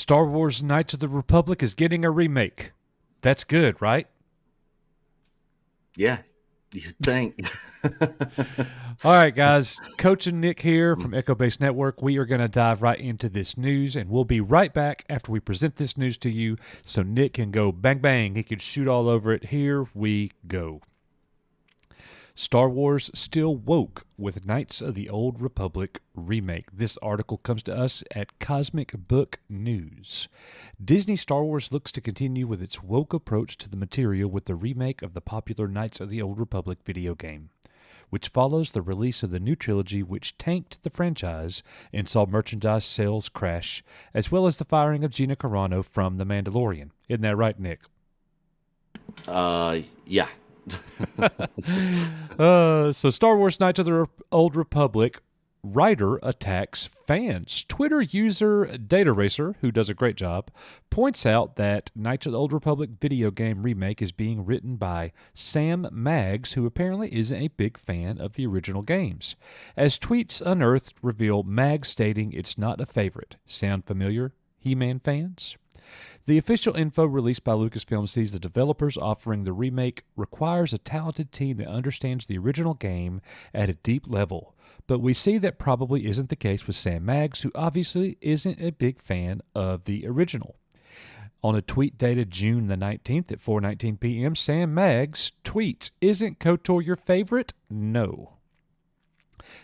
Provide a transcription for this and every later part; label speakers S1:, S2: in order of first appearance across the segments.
S1: Star Wars Knights of the Republic is getting a remake. That's good, right?
S2: Yeah, you'd think.
S1: All right, guys. Coach and Nick here from Echo Base Network. We are going to dive right into this news, and we'll be right back after we present this news to you so Nick can go bang, bang. He can shoot all over it. Here we go. Star Wars still woke with Knights of the Old Republic remake. This article comes to us at Cosmic Book News. Disney Star Wars looks to continue with its woke approach to the material with the remake of the popular Knights of the Old Republic video game, which follows the release of the new trilogy which tanked the franchise and saw merchandise sales crash, as well as the firing of Gina Carano from The Mandalorian. Isn't that right, Nick?
S2: Yeah.
S1: So Star Wars Knights of the Old Republic writer attacks fans. Twitter user Data Racer, who does a great job, points out that Knights of the Old Republic video game remake is being written by Sam Maggs, who apparently isn't a big fan of the original games. As tweets unearthed reveal, Maggs stating it's not a favorite. Sound familiar, He-Man fans? The official info released by Lucasfilm sees the developers offering the remake requires a talented team that understands the original game at a deep level, but we see that probably isn't the case with Sam Maggs, who obviously isn't a big fan of the original. On a tweet dated June the 19th at 4:19 p.m., Sam Maggs tweets, "Isn't KOTOR your favorite? No."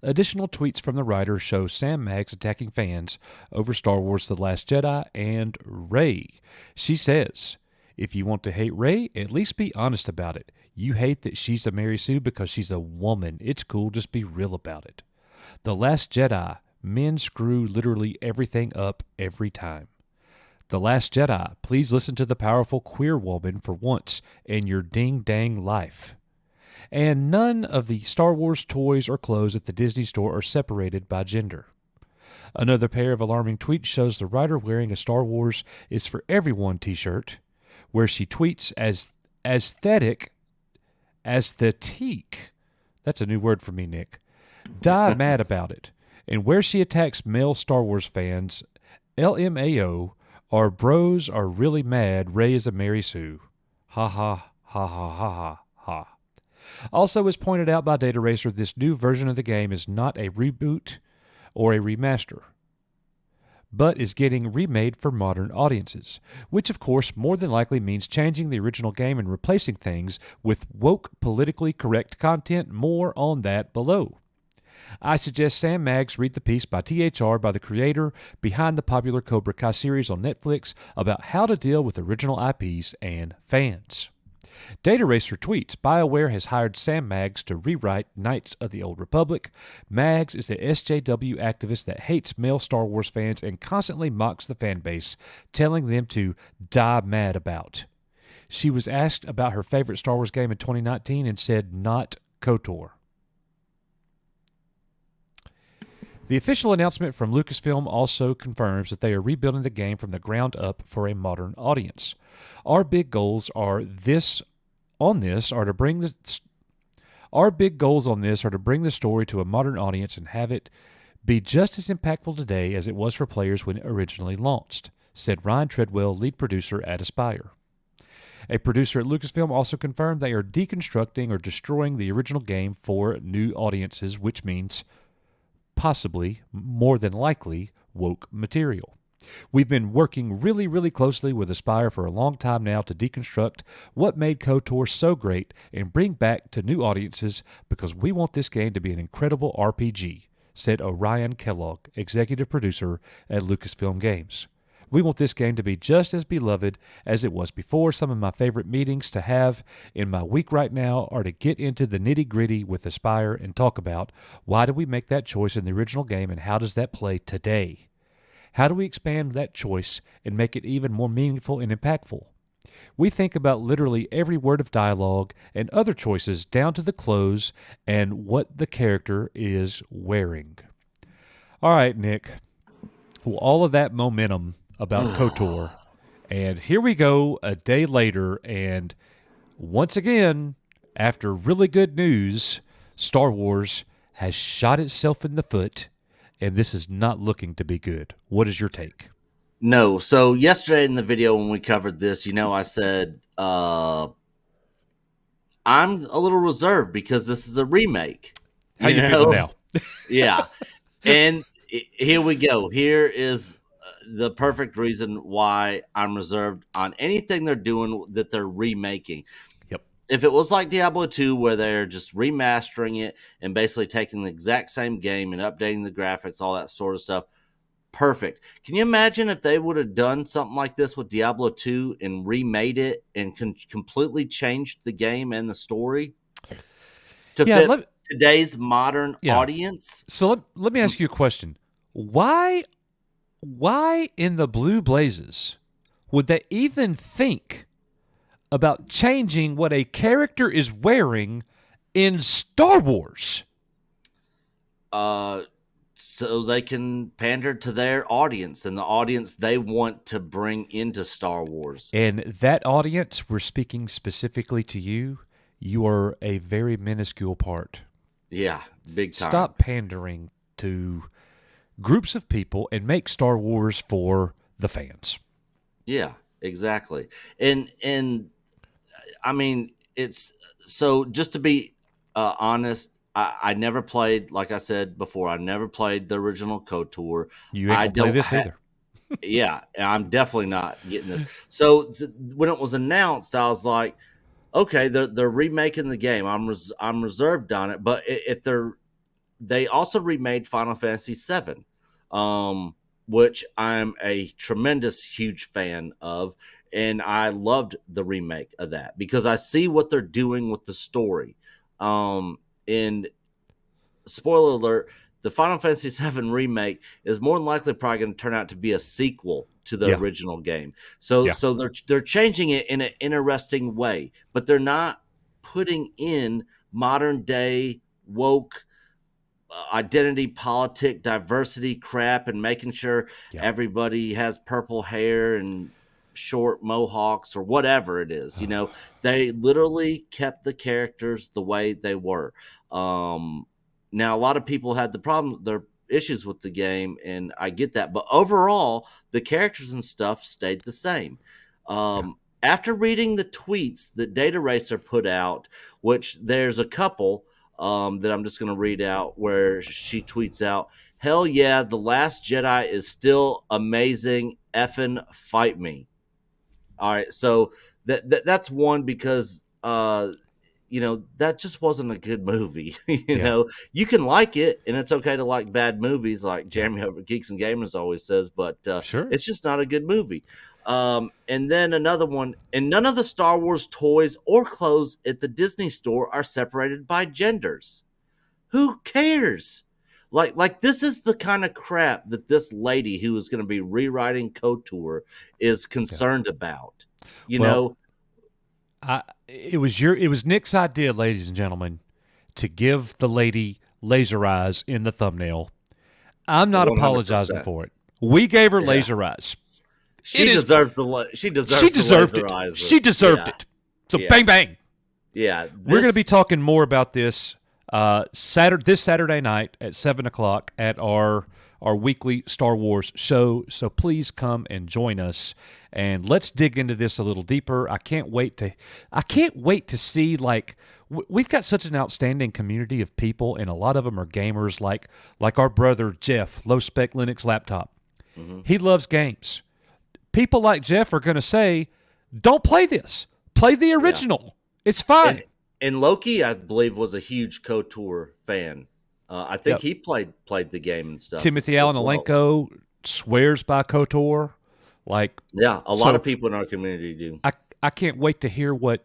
S1: Additional tweets from the writer show Sam Maggs attacking fans over Star Wars The Last Jedi and Rey. She says, "If you want to hate Rey, at least be honest about it. You hate that she's a Mary Sue because she's a woman. It's cool, just be real about it. The Last Jedi, men screw literally everything up every time. The Last Jedi, please listen to the powerful queer woman for once in your ding-dang life. And none of the Star Wars toys or clothes at the Disney store are separated by gender." Another pair of alarming tweets shows the writer wearing a Star Wars is for Everyone t-shirt, where she tweets as aesthetic, that's a new word for me, Nick, "die mad about it," and where she attacks male Star Wars fans, LMAO, "Our bros are really mad Rey is a Mary Sue. Ha ha ha ha ha ha ha." Also, as pointed out by Data Racer, this new version of the game is not a reboot or a remaster, but is getting remade for modern audiences, which of course more than likely means changing the original game and replacing things with woke, politically correct content. More on that below. I suggest Sam Maggs read the piece by THR by the creator behind the popular Cobra Kai series on Netflix about how to deal with original IPs and fans. Data Racer tweets, BioWare has hired Sam Maggs to rewrite Knights of the Old Republic. Maggs is a SJW activist that hates male Star Wars fans and constantly mocks the fan base, telling them to die mad about. She was asked about her favorite Star Wars game in 2019 and said, "Not KOTOR." The official announcement from Lucasfilm also confirms that they are rebuilding the game from the ground up for a modern audience. Our big goals are to bring the story to a modern audience and have it be just as impactful today as it was for players when it originally launched, said Ryan Treadwell, lead producer at Aspyr. A producer at Lucasfilm also confirmed they are deconstructing or destroying the original game for new audiences, which means possibly, more than likely, woke material. We've been working really, really closely with Aspyr for a long time now to deconstruct what made KOTOR so great and bring back to new audiences because we want this game to be an incredible RPG, said Orion Kellogg, executive producer at Lucasfilm Games. We want this game to be just as beloved as it was before. Some of my favorite meetings to have in my week right now are to get into the nitty-gritty with Aspyr and talk about why did we make that choice in the original game and how does that play today? How do we expand that choice and make it even more meaningful and impactful? We think about literally every word of dialogue and other choices down to the clothes and what the character is wearing. All right, Nick. Well, all of that momentum about KOTOR, and here we go a day later, and once again, after really good news, Star Wars has shot itself in the foot, and this is not looking to be good. What is your take?
S2: No. So yesterday in the video when we covered this, I said I'm a little reserved because this is a remake.
S1: How
S2: You
S1: you feeling
S2: know,
S1: now?
S2: yeah. And here we go. Here is the perfect reason why I'm reserved on anything they're doing that they're remaking.
S1: Yep.
S2: If it was like Diablo 2, where they're just remastering it and basically taking the exact same game and updating the graphics, all that sort of stuff, perfect. Can you imagine if they would have done something like this with Diablo 2 and remade it and completely changed the game and the story to
S1: Yeah.
S2: fit today's modern
S1: Yeah.
S2: audience?
S1: So let me ask you a question. Why in the blue blazes would they even think about changing what a character is wearing in Star Wars?
S2: Uh, so they can pander to their audience and the audience they want to bring into Star Wars.
S1: And that audience, we're speaking specifically to you. You are a very minuscule part.
S2: Yeah, big time.
S1: Stop pandering to groups of people and make Star Wars for the fans.
S2: Yeah, exactly. And I mean, it's so just to be honest, I never played, like I said before, I never played the original KOTOR.
S1: You ain't
S2: I
S1: gonna play
S2: don't
S1: this
S2: have,
S1: either.
S2: yeah, I'm definitely not getting this. So when it was announced, I was like, okay, they're remaking the game. I'm reserved on it, but if they also remade Final Fantasy VII, which I'm a tremendous huge fan of, and I loved the remake of that because I see what they're doing with the story. And spoiler alert, the Final Fantasy VII remake is more than likely probably going to turn out to be a sequel to the
S1: Yeah.
S2: original game. So
S1: Yeah.
S2: so they're changing it in an interesting way, but they're not putting in modern day woke identity politic diversity crap and making sure
S1: Yeah.
S2: everybody has purple hair and short mohawks or whatever it is. They literally kept the characters the way they were. Now a lot of people had their issues with the game, and I get that, but overall the characters and stuff stayed the same.
S1: Yeah.
S2: After reading the tweets that Data Racer put out, which there's a couple that I'm just going to read out, where she tweets out, "Hell yeah, The Last Jedi is still amazing. Effing fight me." All right, so that's one because that just wasn't a good movie.
S1: Yeah.
S2: You can like it, and it's okay to like bad movies, like
S1: Yeah.
S2: Jeremy over Geeks and Gamers always says, but
S1: Sure.
S2: it's just not a good movie. And then another one, and none of the Star Wars toys or clothes at the Disney store are separated by genders. Who cares? Like this is the kind of crap that this lady who is going to be rewriting KOTOR is
S1: Yeah.
S2: concerned about. You
S1: Well,
S2: know,
S1: it was Nick's idea, ladies and gentlemen, to give the lady laser eyes in the thumbnail. I'm not apologizing
S2: 100%.
S1: for it. We gave her
S2: Yeah.
S1: laser eyes.
S2: She deserves the she deserves
S1: She
S2: the
S1: deserved
S2: laser
S1: it.
S2: eyes.
S1: She deserved
S2: Yeah.
S1: it. So
S2: Yeah.
S1: bang bang.
S2: Yeah.
S1: We're going to be talking more about this this Saturday night at 7:00 at our weekly Star Wars show. So please come and join us, and let's dig into this a little deeper. I can't wait to see, like, we've got such an outstanding community of people, and a lot of them are gamers, like our brother Jeff, Low Spec Linux Laptop. He loves games. People like Jeff are going to say, "Don't play this. Play the original. It's fine."
S2: And Loki, I believe, was a huge KOTOR fan. I think
S1: Yep.
S2: he played the game and stuff.
S1: Timothy
S2: as
S1: Allen
S2: well.
S1: Alenko swears by KOTOR. Like,
S2: Yeah, a
S1: so
S2: lot of people in our community do.
S1: I can't wait to hear what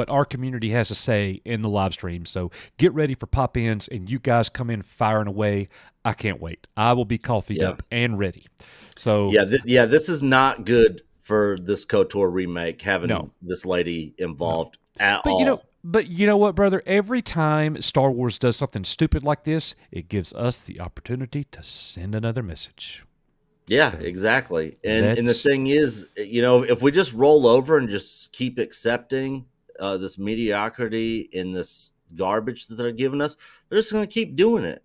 S1: our community has to say in the live stream. So get ready for pop-ins, and you guys come in firing away. I can't wait. I will be coffeeed
S2: Yeah.
S1: up and ready. So
S2: Yeah, this is not good for this KOTOR remake having
S1: No.
S2: this lady involved at
S1: But
S2: all.
S1: you know what, brother? Every time Star Wars does something stupid like this, it gives us the opportunity to send another message.
S2: Yeah, exactly. And the
S1: let's-
S2: thing is, if we just roll over and just keep accepting this mediocrity in this garbage that they're giving us, they're just going to keep doing it,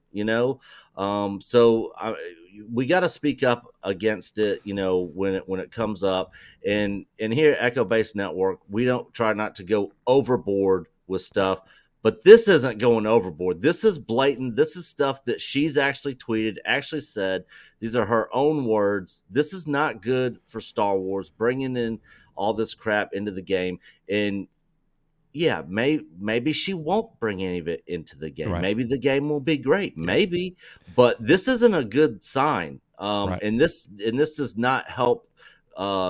S2: we got to speak up against it, when it comes up. And here at Echo Base Network, we don't try not to go overboard with stuff, but this isn't going overboard. This is blatant. This is stuff that she's actually tweeted, actually said. These are her own words. This is not good for Star Wars, bringing in all this crap into the game. And yeah, maybe she won't bring any of it into the game.
S1: Right.
S2: Maybe the game will be great. Maybe, but this isn't a good sign.
S1: Right.
S2: And this does not help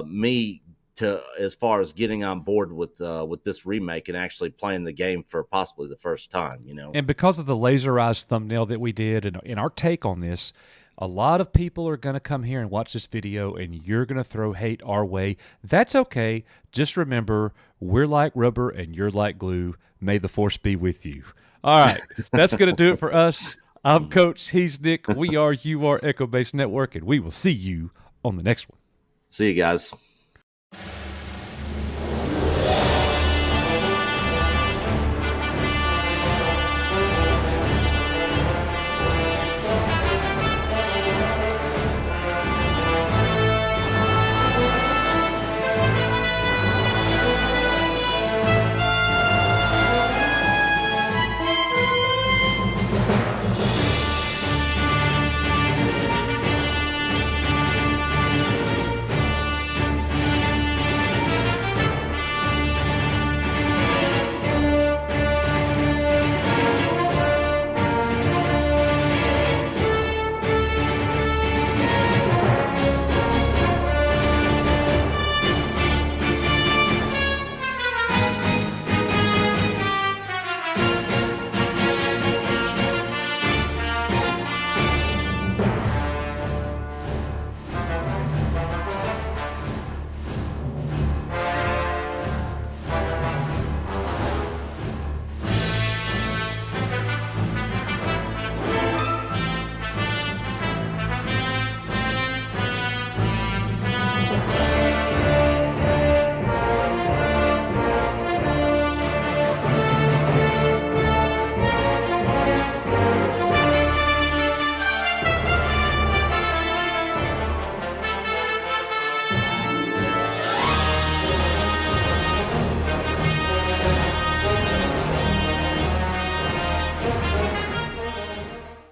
S2: me to as far as getting on board with this remake and actually playing the game for possibly the first time.
S1: And because of the laserized thumbnail that we did and our take on this, a lot of people are going to come here and watch this video, and you're going to throw hate our way. That's okay. Just remember, we're like rubber and you're like glue. May the force be with you. All right. That's going to do it for us. I'm Coach. He's Nick. We are You Are Echo Base Network, and we will see you on the next one.
S2: See you guys.